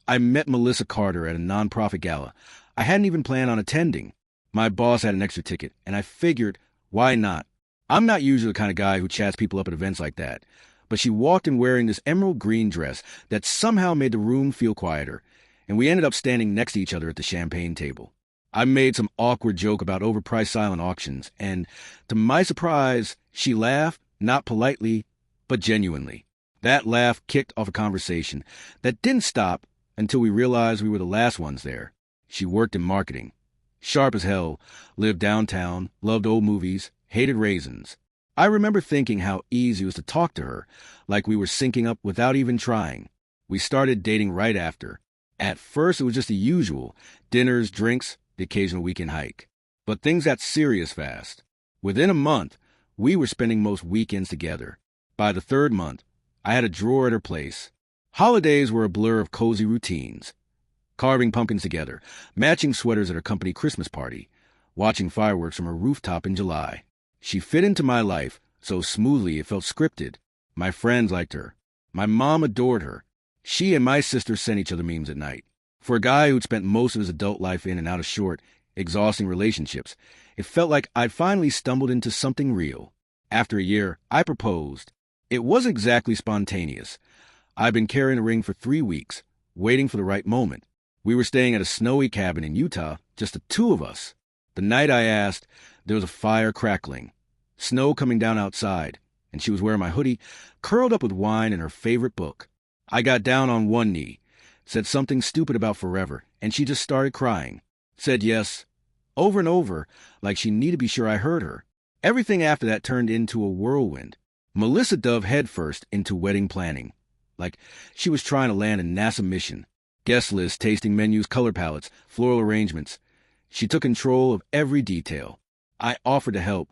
I met Melissa Carter at a nonprofit gala. I hadn't even planned on attending. My boss had an extra ticket, and I figured, why not? I'm not usually the kind of guy who chats people up at events like that, but she walked in wearing this emerald green dress that somehow made the room feel quieter, and we ended up standing next to each other at the champagne table. I made some awkward joke about overpriced silent auctions, and to my surprise, she laughed, not politely, but genuinely. That laugh kicked off a conversation that didn't stop until we realized we were the last ones there. She worked in marketing. Sharp as hell, lived downtown, loved old movies, hated raisins. I remember thinking how easy it was to talk to her, like we were syncing up without even trying. We started dating right after. At first, it was just the usual, dinners, drinks, the occasional weekend hike. But things got serious fast. Within a month, we were spending most weekends together. By the third month, I had a drawer at her place. Holidays were a blur of cozy routines. Carving pumpkins together, matching sweaters at her company Christmas party, watching fireworks from her rooftop in July. She fit into my life so smoothly it felt scripted. My friends liked her. My mom adored her. She and my sister sent each other memes at night. For a guy who'd spent most of his adult life in and out of short, exhausting relationships, it felt like I'd finally stumbled into something real. After a year, I proposed. It wasn't exactly spontaneous. I'd been carrying a ring for 3 weeks, waiting for the right moment. We were staying at a snowy cabin in Utah, just the two of us. The night I asked, there was a fire crackling, snow coming down outside, and she was wearing my hoodie, curled up with wine and her favorite book. I got down on one knee, said something stupid about forever, and she just started crying. Said yes, over and over, like she needed to be sure I heard her. Everything after that turned into a whirlwind. Melissa dove headfirst into wedding planning, like she was trying to land a NASA mission. Guest lists, tasting menus, color palettes, floral arrangements. She took control of every detail. I offered to help,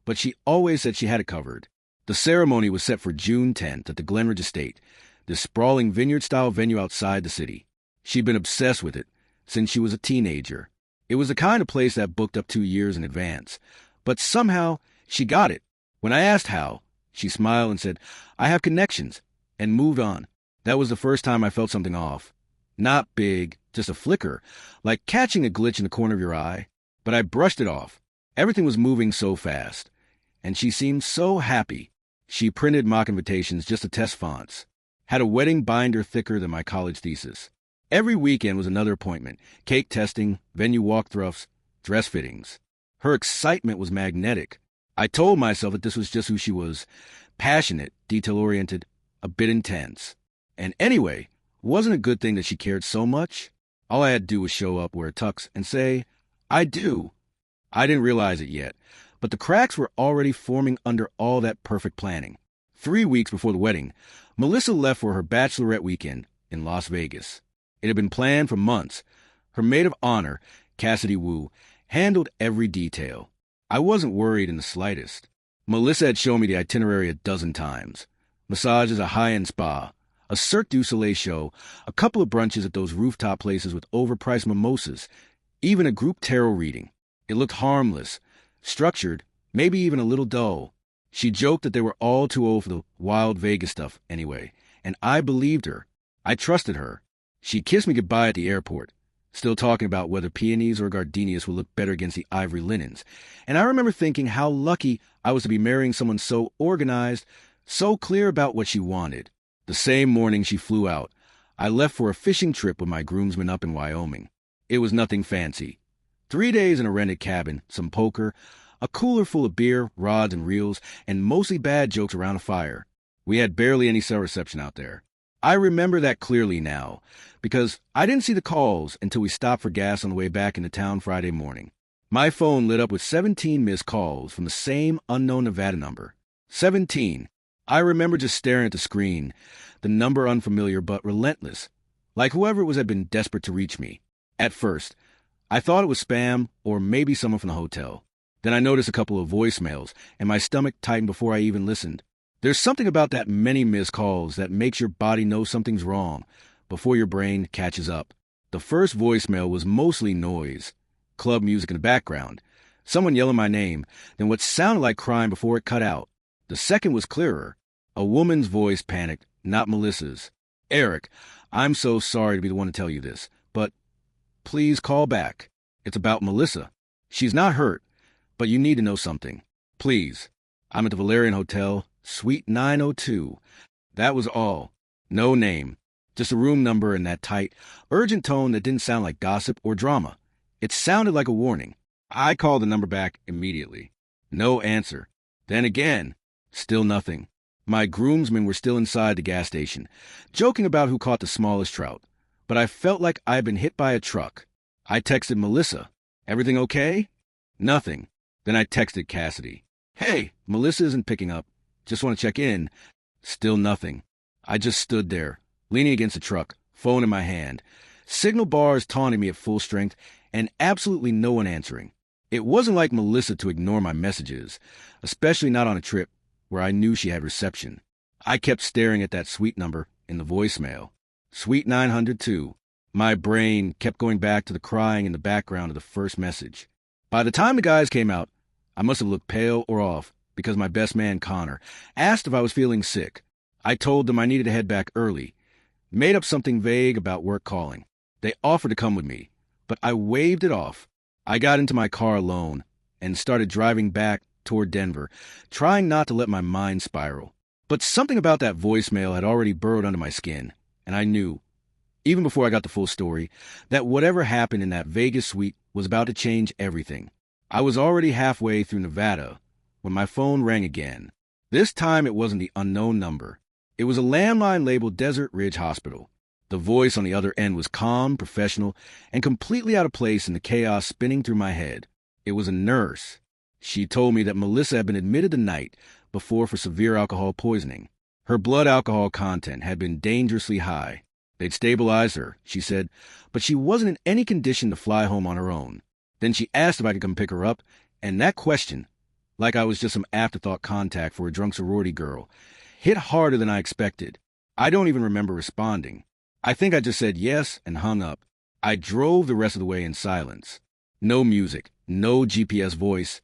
but she always said she had it covered. The ceremony was set for June 10th at the Glenridge Estate, this sprawling vineyard-style venue outside the city. She'd been obsessed with it since she was a teenager. It was the kind of place that booked up 2 years in advance. But somehow, she got it. When I asked how, she smiled and said, "I have connections," and moved on. That was the first time I felt something off. Not big, just a flicker, like catching a glitch in the corner of your eye. But I brushed it off. Everything was moving so fast. And she seemed so happy. She printed mock invitations just to test fonts. Had a wedding binder thicker than my college thesis. Every weekend was another appointment. Cake testing, venue walkthroughs, dress fittings. Her excitement was magnetic. I told myself that this was just who she was. Passionate, detail-oriented, a bit intense. And anyway, wasn't a good thing that she cared so much? All I had to do was show up, wear a tux, and say, "I do." I didn't realize it yet, but the cracks were already forming under all that perfect planning. 3 weeks before the wedding, Melissa left for her Bachelorette weekend in Las Vegas. It had been planned for months. Her maid of honor, Cassidy Wu, handled every detail. I wasn't worried in the slightest. Melissa had shown me the itinerary a dozen times. Massages, a high-end spa, a Cirque du Soleil show, a couple of brunches at those rooftop places with overpriced mimosas, even a group tarot reading. It looked harmless, structured, maybe even a little dull. She joked that they were all too old for the wild Vegas stuff anyway, and I believed her. I trusted her. She kissed me goodbye at the airport, still talking about whether peonies or gardenias would look better against the ivory linens. And I remember thinking how lucky I was to be marrying someone so organized, so clear about what she wanted. The same morning she flew out, I left for a fishing trip with my groomsmen up in Wyoming. It was nothing fancy. 3 days in a rented cabin, some poker, a cooler full of beer, rods and reels, and mostly bad jokes around a fire. We had barely any cell reception out there. I remember that clearly now, because I didn't see the calls until we stopped for gas on the way back into town Friday morning. My phone lit up with 17 missed calls from the same unknown Nevada number. 17. I remember just staring at the screen, the number unfamiliar but relentless, like whoever it was had been desperate to reach me. At first, I thought it was spam or maybe someone from the hotel. Then I noticed a couple of voicemails, and my stomach tightened before I even listened. There's something about that many missed calls that makes your body know something's wrong before your brain catches up. The first voicemail was mostly noise, club music in the background, someone yelling my name, then what sounded like crying before it cut out. The second was clearer. A woman's voice panicked, not Melissa's. Eric, I'm so sorry to be the one to tell you this, but please call back. It's about Melissa. She's not hurt, but you need to know something. Please. I'm at the Valerian Hotel, Suite 902. That was all. No name. Just a room number and that tight, urgent tone that didn't sound like gossip or drama. It sounded like a warning. I called the number back immediately. No answer. Then again. Still nothing. My groomsmen were still inside the gas station, joking about who caught the smallest trout. But I felt like I had been hit by a truck. I texted Melissa. Everything okay? Nothing. Then I texted Cassidy. Hey, Melissa isn't picking up. Just want to check in. Still nothing. I just stood there, leaning against the truck, phone in my hand, signal bars taunting me at full strength, and absolutely no one answering. It wasn't like Melissa to ignore my messages, especially not on a trip where I knew she had reception. I kept staring at that suite number in the voicemail. Suite 902. My brain kept going back to the crying in the background of the first message. By the time the guys came out, I must have looked pale or off because my best man, Connor, asked if I was feeling sick. I told them I needed to head back early, made up something vague about work calling. They offered to come with me, but I waved it off. I got into my car alone and started driving back toward Denver, trying not to let my mind spiral. But something about that voicemail had already burrowed under my skin, and I knew, even before I got the full story, that whatever happened in that Vegas suite was about to change everything. I was already halfway through Nevada when my phone rang again. This time it wasn't the unknown number. It was a landline labeled Desert Ridge Hospital. The voice on the other end was calm, professional, and completely out of place in the chaos spinning through my head. It was a nurse. She told me that Melissa had been admitted the night before for severe alcohol poisoning. Her blood alcohol content had been dangerously high. They'd stabilized her, she said, but she wasn't in any condition to fly home on her own. Then she asked if I could come pick her up, and that question, like I was just some afterthought contact for a drunk sorority girl, hit harder than I expected. I don't even remember responding. I think I just said yes and hung up. I drove the rest of the way in silence. No music, no GPS voice,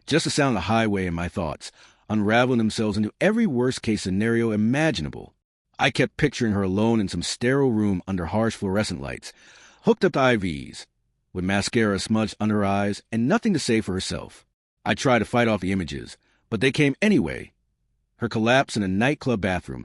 just the sound of the highway in my thoughts, unraveling themselves into every worst-case scenario imaginable. I kept picturing her alone in some sterile room under harsh fluorescent lights, hooked up to IVs, with mascara smudged under her eyes and nothing to say for herself. I tried to fight off the images, but they came anyway. Her collapse in a nightclub bathroom,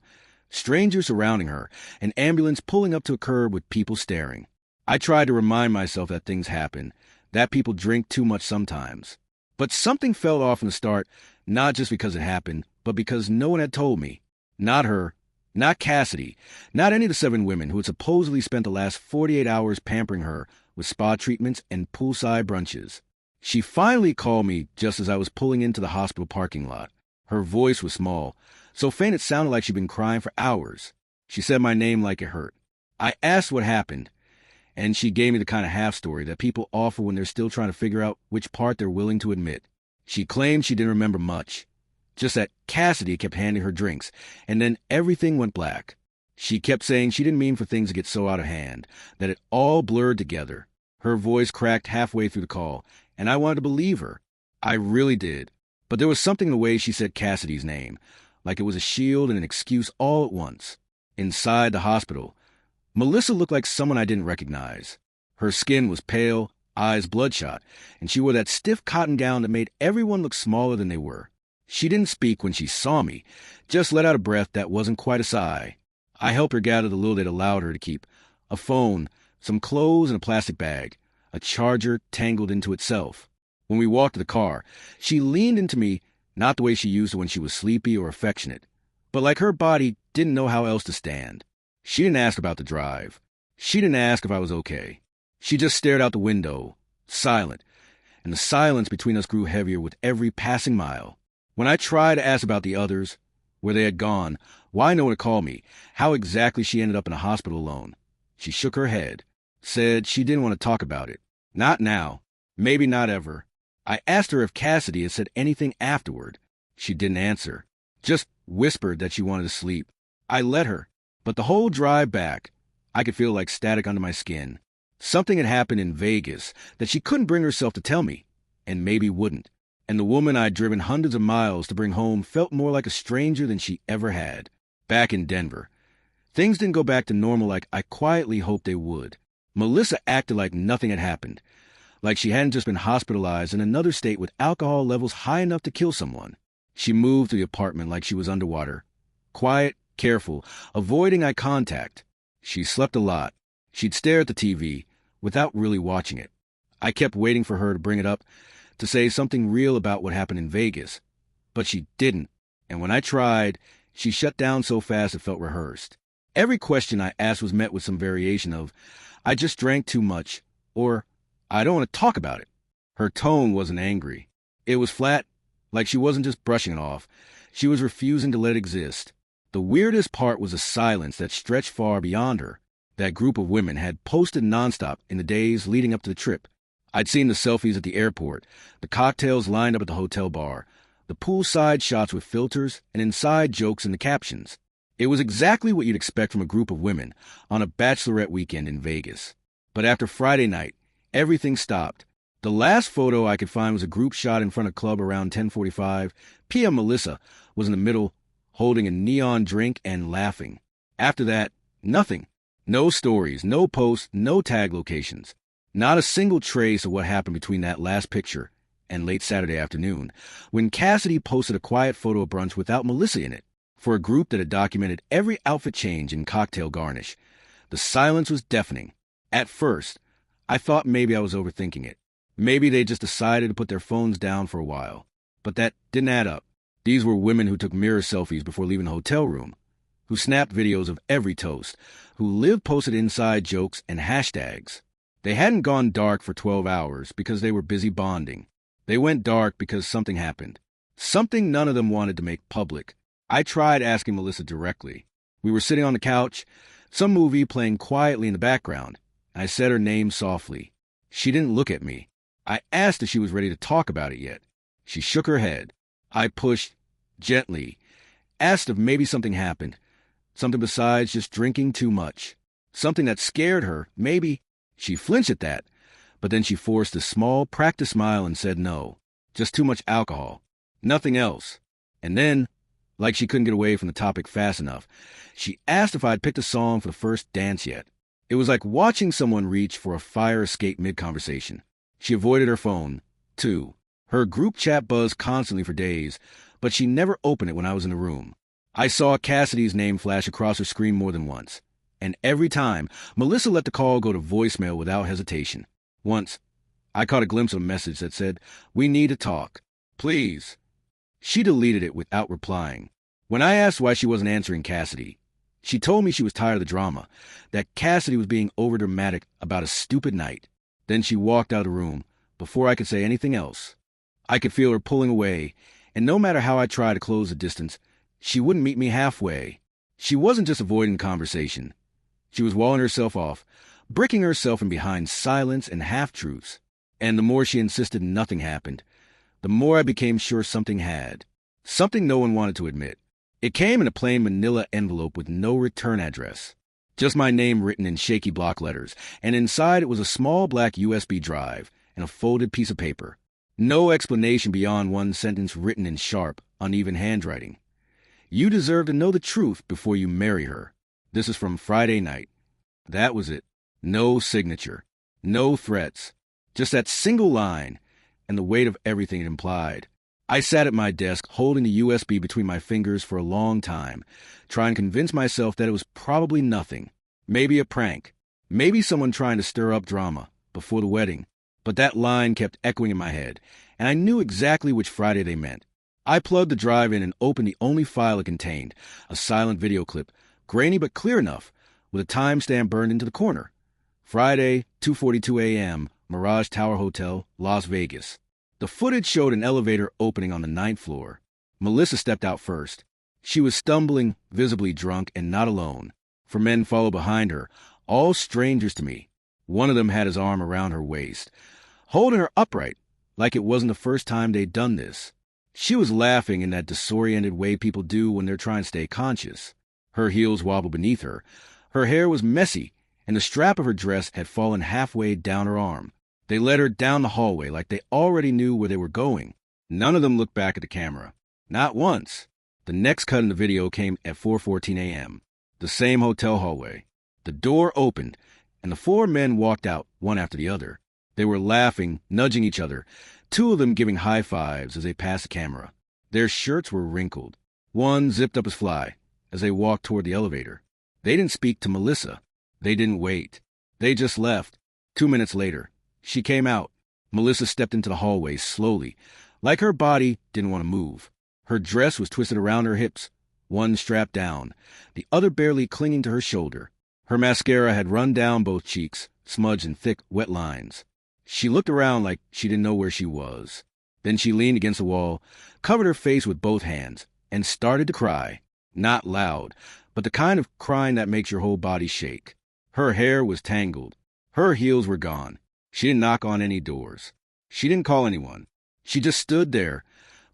strangers surrounding her, an ambulance pulling up to a curb with people staring. I tried to remind myself that things happen, that people drink too much sometimes. But something fell off from the start, not just because it happened, but because no one had told me. Not her, not Cassidy, not any of the 7 women who had supposedly spent the last 48 hours pampering her with spa treatments and poolside brunches. She finally called me just as I was pulling into the hospital parking lot. Her voice was small, so faint it sounded like she'd been crying for hours. She said my name like it hurt. I asked what happened, and she gave me the kind of half-story that people offer when they're still trying to figure out which part they're willing to admit. She claimed she didn't remember much, just that Cassidy kept handing her drinks, and then everything went black. She kept saying she didn't mean for things to get so out of hand, that it all blurred together. Her voice cracked halfway through the call, and I wanted to believe her. I really did. But there was something in the way she said Cassidy's name, like it was a shield and an excuse all at once. Inside the hospital, Melissa looked like someone I didn't recognize. Her skin was pale, eyes bloodshot, and she wore that stiff cotton gown that made everyone look smaller than they were. She didn't speak when she saw me, just let out a breath that wasn't quite a sigh. I helped her gather the little they'd allowed her to keep: a phone, some clothes, and a plastic bag, a charger tangled into itself. When we walked to the car, she leaned into me, not the way she used to when she was sleepy or affectionate, but like her body didn't know how else to stand. She didn't ask about the drive. She didn't ask if I was okay. She just stared out the window, silent, and the silence between us grew heavier with every passing mile. When I tried to ask about the others, where they had gone, why no one had called me, how exactly she ended up in a hospital alone, she shook her head, said she didn't want to talk about it. Not now. Maybe not ever. I asked her if Cassidy had said anything afterward. She didn't answer, just whispered that she wanted to sleep. I let her, but the whole drive back, I could feel like static under my skin. Something had happened in Vegas that she couldn't bring herself to tell me, and maybe wouldn't. And the woman I'd driven hundreds of miles to bring home felt more like a stranger than she ever had. Back in Denver, Things didn't go back to normal like I quietly hoped they would. Melissa acted like nothing had happened, like she hadn't just been hospitalized in another state with alcohol levels high enough to kill someone. She moved through the apartment like she was underwater. Quiet, careful, avoiding eye contact. She slept a lot. She'd stare at the TV without really watching it. I kept waiting for her to bring it up, to say something real about what happened in Vegas. But she didn't, and when I tried, she shut down so fast it felt rehearsed. Every question I asked was met with some variation of, I just drank too much, or I don't want to talk about it. Her tone wasn't angry. It was flat, like she wasn't just brushing it off. She was refusing to let it exist. The weirdest part was a silence that stretched far beyond her. That group of women had posted nonstop in the days leading up to the trip. I'd seen the selfies at the airport, the cocktails lined up at the hotel bar, the poolside shots with filters, and inside jokes in the captions. It was exactly what you'd expect from a group of women on a Bachelorette weekend in Vegas. But after Friday night, everything stopped. The last photo I could find was a group shot in front of club around 10:45. PM Melissa was in the middle, holding a neon drink and laughing. After that, nothing. No stories, no posts, no tag locations. Not a single trace of what happened between that last picture and late Saturday afternoon, when Cassidy posted a quiet photo of brunch without Melissa in it. For a group that had documented every outfit change and cocktail garnish, the silence was deafening. At first, I thought maybe I was overthinking it. Maybe they just decided to put their phones down for a while. But that didn't add up. These were women who took mirror selfies before leaving the hotel room, who snapped videos of every toast, who live-posted inside jokes and hashtags. They hadn't gone dark for 12 hours because they were busy bonding. They went dark because something happened. Something none of them wanted to make public. I tried asking Melissa directly. We were sitting on the couch, some movie playing quietly in the background. I said her name softly. She didn't look at me. I asked if she was ready to talk about it yet. She shook her head. I pushed, gently, asked if maybe something happened. Something besides just drinking too much. Something that scared her, maybe. She flinched at that, but then she forced a small, practiced smile and said no. Just too much alcohol. Nothing else. And then, like she couldn't get away from the topic fast enough, she asked if I'd picked a song for the first dance yet. It was like watching someone reach for a fire escape mid-conversation. She avoided her phone, too. Her group chat buzzed constantly for days, but she never opened it when I was in the room. I saw Cassidy's name flash across her screen more than once. And every time, Melissa let the call go to voicemail without hesitation. Once, I caught a glimpse of a message that said, "We need to talk. Please." She deleted it without replying. When I asked why she wasn't answering Cassidy, she told me she was tired of the drama, that Cassidy was being overdramatic about a stupid night. Then she walked out of the room before I could say anything else. I could feel her pulling away, and no matter how I tried to close the distance, she wouldn't meet me halfway. She wasn't just avoiding conversation. She was walling herself off, bricking herself in behind silence and half-truths. And the more she insisted nothing happened, the more I became sure something had. Something no one wanted to admit. It came in a plain manila envelope with no return address. Just my name written in shaky block letters, and inside it was a small black USB drive and a folded piece of paper. No explanation beyond one sentence written in sharp, uneven handwriting. You deserve to know the truth before you marry her. This is from Friday night. That was it. No signature. No threats. Just that single line and the weight of everything it implied. I sat at my desk holding the USB between my fingers for a long time, trying to convince myself that it was probably nothing. Maybe a prank. Maybe someone trying to stir up drama before the wedding. But that line kept echoing in my head, and I knew exactly which Friday they meant. I plugged the drive in and opened the only file it contained, a silent video clip, grainy but clear enough, with a timestamp burned into the corner. Friday, 2:42 a.m., Mirage Tower Hotel, Las Vegas. The footage showed an elevator opening on the 9th floor. Melissa stepped out first. She was stumbling, visibly drunk, and not alone. 4 men followed behind her, all strangers to me. One of them had his arm around her waist, holding her upright, like it wasn't the first time they'd done this. She was laughing in that disoriented way people do when they're trying to stay conscious. Her heels wobbled beneath her. Her hair was messy, and the strap of her dress had fallen halfway down her arm. They led her down the hallway like they already knew where they were going. None of them looked back at the camera. Not once. The next cut in the video came at 4:14 a.m. The same hotel hallway. The door opened, and the four men walked out, one after the other. They were laughing, nudging each other, two of them giving high fives as they passed the camera. Their shirts were wrinkled. One zipped up his fly as they walked toward the elevator. They didn't speak to Melissa. They didn't wait. They just left. 2 minutes later, she came out. Melissa stepped into the hallway slowly, like her body didn't want to move. Her dress was twisted around her hips, one strapped down, the other barely clinging to her shoulder. Her mascara had run down both cheeks, smudged in thick, wet lines. She looked around like she didn't know where she was. Then she leaned against the wall, covered her face with both hands, and started to cry. Not loud, but the kind of crying that makes your whole body shake. Her hair was tangled. Her heels were gone. She didn't knock on any doors. She didn't call anyone. She just stood there,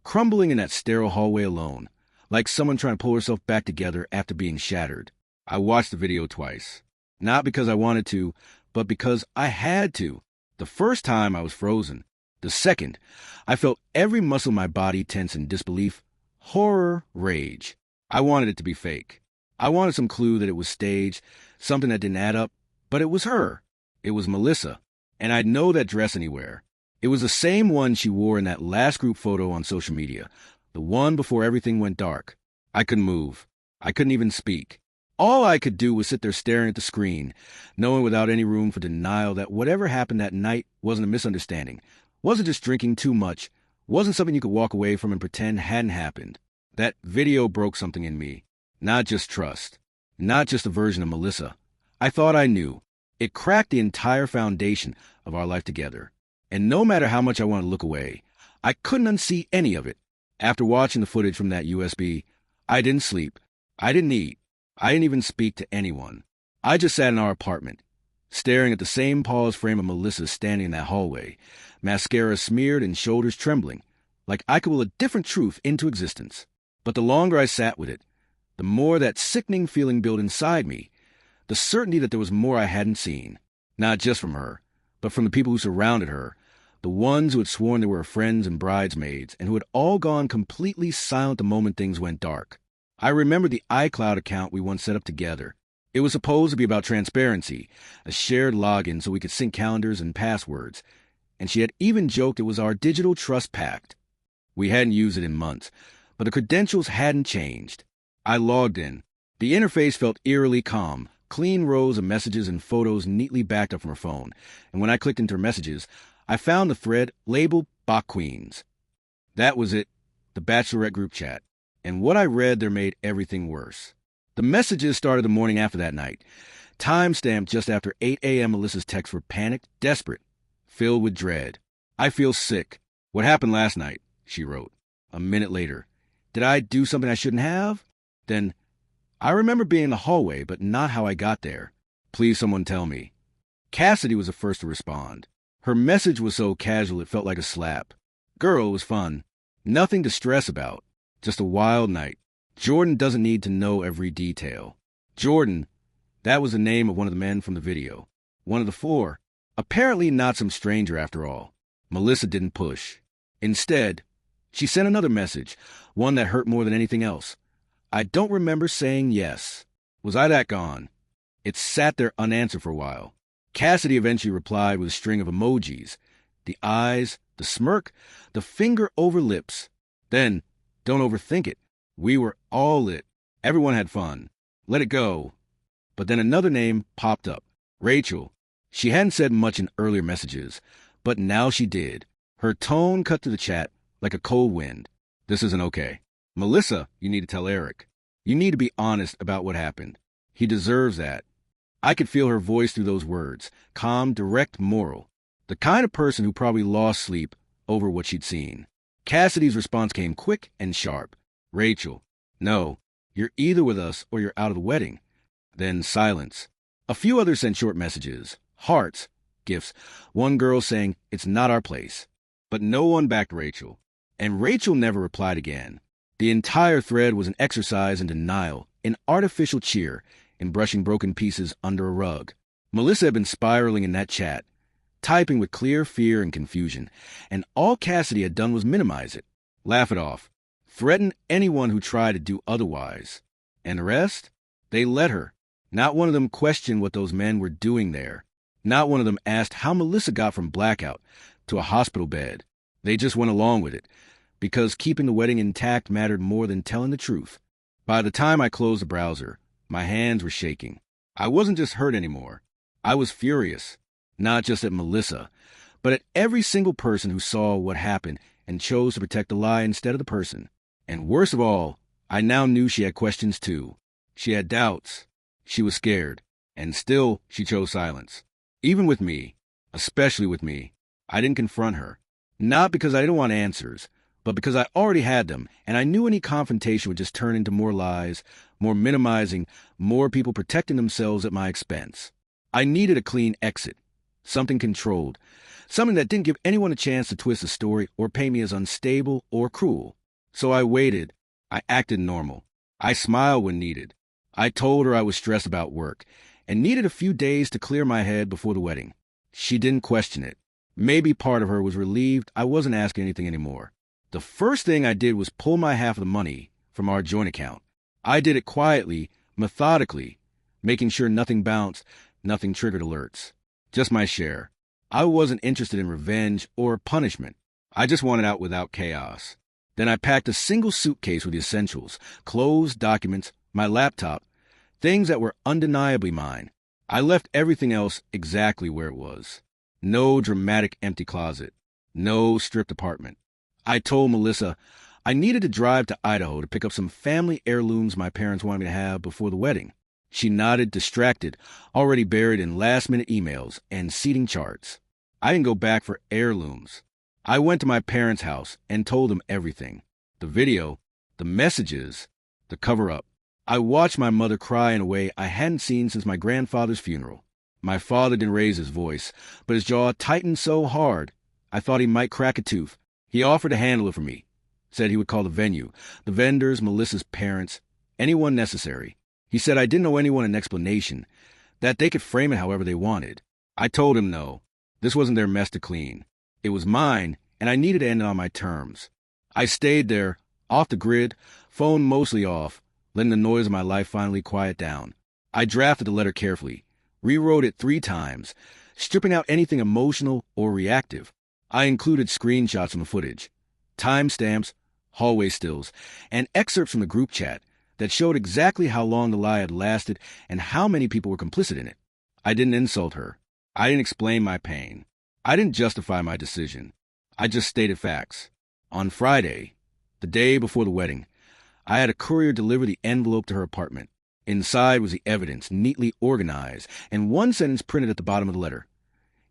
crumbling in that sterile hallway alone, like someone trying to pull herself back together after being shattered. I watched the video twice. Not because I wanted to, but because I had to. The first time I was frozen. The second, I felt every muscle in my body tense in disbelief, horror, rage. I wanted it to be fake. I wanted some clue that it was staged, something that didn't add up, but it was her. It was Melissa, and I'd know that dress anywhere. It was the same one she wore in that last group photo on social media, the one before everything went dark. I couldn't move. I couldn't even speak. All I could do was sit there staring at the screen, knowing without any room for denial that whatever happened that night wasn't a misunderstanding, wasn't just drinking too much, wasn't something you could walk away from and pretend hadn't happened. That video broke something in me. Not just trust. Not just a version of Melissa. I thought I knew. It cracked the entire foundation of our life together. And no matter how much I wanted to look away, I couldn't unsee any of it. After watching the footage from that USB, I didn't sleep. I didn't eat. I didn't even speak to anyone. I just sat in our apartment, staring at the same paused frame of Melissa standing in that hallway, mascara smeared and shoulders trembling, like I could will a different truth into existence. But the longer I sat with it, the more that sickening feeling built inside me, the certainty that there was more I hadn't seen, not just from her, but from the people who surrounded her, the ones who had sworn they were her friends and bridesmaids, and who had all gone completely silent the moment things went dark. I remembered the iCloud account we once set up together. It was supposed to be about transparency, a shared login so we could sync calendars and passwords, and she had even joked it was our digital trust pact. We hadn't used it in months, but the credentials hadn't changed. I logged in. The interface felt eerily calm, clean rows of messages and photos neatly backed up from her phone, and when I clicked into her messages, I found the thread labeled Bach Queens. That was it, the Bachelorette group chat. And what I read there made everything worse. The messages started the morning after that night, time-stamped just after 8 a.m. Melissa's texts were panicked, desperate, filled with dread. I feel sick. What happened last night? She wrote. A minute later. Did I do something I shouldn't have? Then, I remember being in the hallway, but not how I got there. Please someone tell me. Cassidy was the first to respond. Her message was so casual it felt like a slap. Girl, it was fun. Nothing to stress about. Just a wild night. Jordan doesn't need to know every detail. Jordan, that was the name of one of the men from the video. One of the four. Apparently not some stranger after all. Melissa didn't push. Instead, she sent another message, one that hurt more than anything else. I don't remember saying yes. Was I that gone? It sat there unanswered for a while. Cassidy eventually replied with a string of emojis. The eyes, the smirk, the finger over lips. Then, don't overthink it. We were all lit. Everyone had fun. Let it go. But then another name popped up. Rachel. She hadn't said much in earlier messages, but now she did. Her tone cut through the chat like a cold wind. This isn't okay. Melissa, you need to tell Eric. You need to be honest about what happened. He deserves that. I could feel her voice through those words. Calm, direct, moral. The kind of person who probably lost sleep over what she'd seen. Cassidy's response came quick and sharp. Rachel, no, you're either with us or you're out of the wedding. Then silence. A few others sent short messages. Hearts, gifts. One girl saying, it's not our place. But no one backed Rachel. And Rachel never replied again. The entire thread was an exercise in denial, an artificial cheer, in brushing broken pieces under a rug. Melissa had been spiraling in that chat, typing with clear fear and confusion, and all Cassidy had done was minimize it, laugh it off, threaten anyone who tried to do otherwise. And the rest? They let her. Not one of them questioned what those men were doing there. Not one of them asked how Melissa got from blackout to a hospital bed. They just went along with it, because keeping the wedding intact mattered more than telling the truth. By the time I closed the browser, my hands were shaking. I wasn't just hurt anymore. I was furious, not just at Melissa, but at every single person who saw what happened and chose to protect the lie instead of the person. And worst of all, I now knew she had questions too. She had doubts. She was scared. And still, she chose silence. Even with me, especially with me, I didn't confront her. Not because I didn't want answers, but because I already had them, and I knew any confrontation would just turn into more lies, more minimizing, more people protecting themselves at my expense. I needed a clean exit, something controlled, something that didn't give anyone a chance to twist the story or paint me as unstable or cruel. So I waited. I acted normal. I smiled when needed. I told her I was stressed about work and needed a few days to clear my head before the wedding. She didn't question it. Maybe part of her was relieved I wasn't asking anything anymore. The first thing I did was pull my half of the money from our joint account. I did it quietly, methodically, making sure nothing bounced, nothing triggered alerts. Just my share. I wasn't interested in revenge or punishment. I just wanted out without chaos. Then I packed a single suitcase with the essentials, clothes, documents, my laptop, things that were undeniably mine. I left everything else exactly where it was. No dramatic empty closet. No stripped apartment. I told Melissa I needed to drive to Idaho to pick up some family heirlooms my parents wanted me to have before the wedding. She nodded, distracted, already buried in last-minute emails and seating charts. I didn't go back for heirlooms. I went to my parents' house and told them everything. The video, the messages, the cover-up. I watched my mother cry in a way I hadn't seen since my grandfather's funeral. My father didn't raise his voice, but his jaw tightened so hard I thought he might crack a tooth. He offered to handle it for me, said he would call the venue, the vendors, Melissa's parents, anyone necessary. He said I didn't owe anyone an explanation, that they could frame it however they wanted. I told him no, this wasn't their mess to clean. It was mine, and I needed to end it on my terms. I stayed there, off the grid, phone mostly off, letting the noise of my life finally quiet down. I drafted the letter carefully, rewrote it 3 times, stripping out anything emotional or reactive. I included screenshots from the footage, timestamps, hallway stills, and excerpts from the group chat that showed exactly how long the lie had lasted and how many people were complicit in it. I didn't insult her. I didn't explain my pain. I didn't justify my decision. I just stated facts. On Friday, the day before the wedding, I had a courier deliver the envelope to her apartment. Inside was the evidence, neatly organized, and one sentence printed at the bottom of the letter.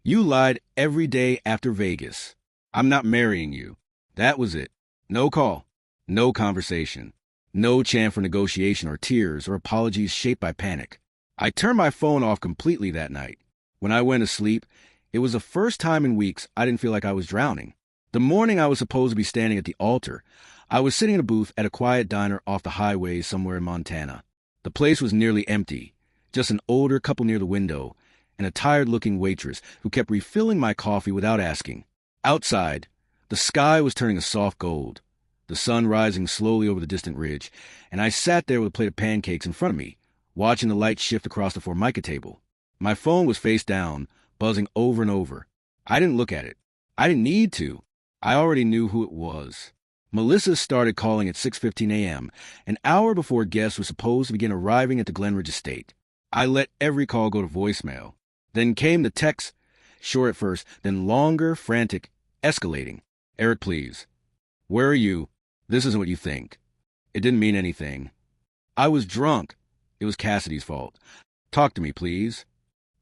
You lied every day after Vegas. I'm not marrying you. That was it. No call. No conversation. No chance for negotiation or tears or apologies shaped by panic. I turned my phone off completely that night. When I went to sleep, it was the first time in weeks I didn't feel like I was drowning. The morning I was supposed to be standing at the altar, I was sitting in a booth at a quiet diner off the highway somewhere in Montana. The place was nearly empty, just an older couple near the window, and a tired-looking waitress who kept refilling my coffee without asking. Outside, the sky was turning a soft gold, the sun rising slowly over the distant ridge, and I sat there with a plate of pancakes in front of me, watching the light shift across the Formica table. My phone was face down, buzzing over and over. I didn't look at it. I didn't need to. I already knew who it was. Melissa started calling at 6:15 a.m., an hour before guests were supposed to begin arriving at the Glenridge estate. I let every call go to voicemail. Then came the text, short at first, then longer, frantic, escalating. Eric, please. Where are you? This isn't what you think. It didn't mean anything. I was drunk. It was Cassidy's fault. Talk to me, please.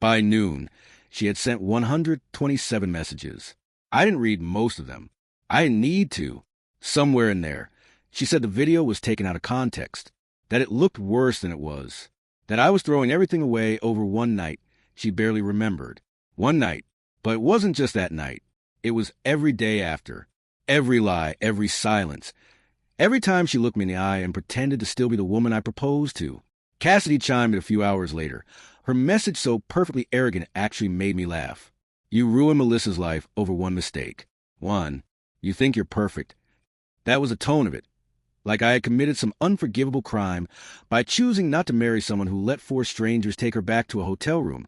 By noon, she had sent 127 messages. I didn't read most of them. I didn't need to. Somewhere in there, she said the video was taken out of context, that it looked worse than it was, that I was throwing everything away over one night she barely remembered. One night, but it wasn't just that night. It was every day after. Every lie, every silence. Every time she looked me in the eye and pretended to still be the woman I proposed to. Cassidy chimed in a few hours later. Her message, so perfectly arrogant, actually made me laugh. You ruined Melissa's life over one mistake. One, you think you're perfect. That was the tone of it. like I had committed some unforgivable crime by choosing not to marry someone who let four strangers take her back to a hotel room,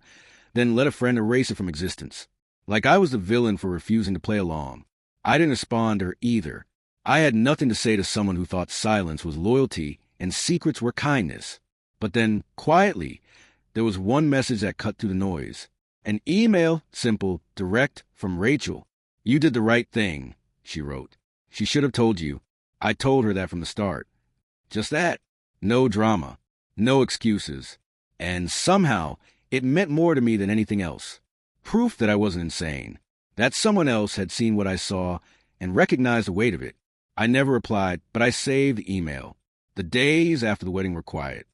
then let a friend erase her from existence. Like I was the villain for refusing to play along. I didn't respond to her either. I had nothing to say to someone who thought silence was loyalty and secrets were kindness. But then, quietly, there was one message that cut through the noise. An email, simple, direct, from Rachel. "You did the right thing," she wrote. "She should have told you. I told her that from the start." Just that. No drama. No excuses. And somehow, it meant more to me than anything else. Proof that I wasn't insane. That someone else had seen what I saw and recognized the weight of it. I never replied, but I saved the email. The days after the wedding were quiet.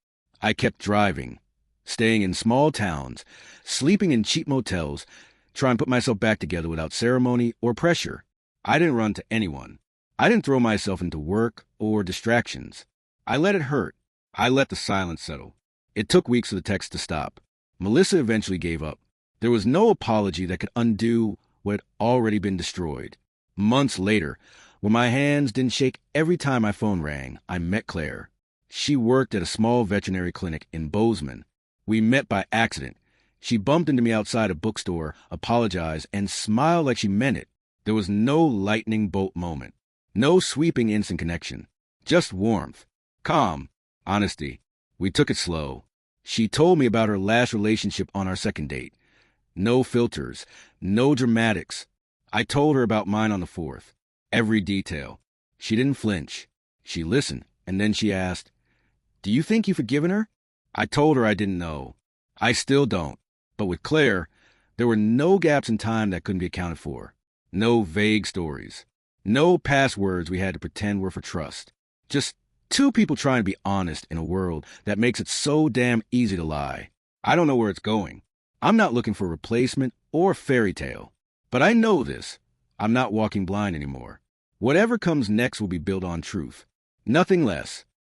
I kept driving, staying in small towns, sleeping in cheap motels, trying to put myself back together without ceremony or pressure. I didn't run to anyone. I didn't throw myself into work or distractions. I let it hurt. I let the silence settle. It took weeks for the text to stop. Melissa eventually gave up. There was no apology that could undo what had already been destroyed. Months later, when my hands didn't shake every time my phone rang, I met Claire. She worked at a small veterinary clinic in Bozeman. We met by accident. She bumped into me outside a bookstore, apologized, and smiled like she meant it. There was no lightning bolt moment. No sweeping instant connection. Just warmth. Calm. Honesty. We took it slow. She told me about her last relationship on our second date. No filters. No dramatics. I told her about mine on the fourth. Every detail. She didn't flinch. She listened, and then she asked, "Do you think you've forgiven her?" I told her I didn't know. I still don't. But with Claire, there were no gaps in time that couldn't be accounted for. No vague stories. No passwords we had to pretend were for trust. Just two people trying to be honest in a world that makes it so damn easy to lie. I don't know where it's going. I'm not looking for a replacement or a fairy tale. But I know this. I'm not walking blind anymore. Whatever comes next will be built on truth. Nothing less.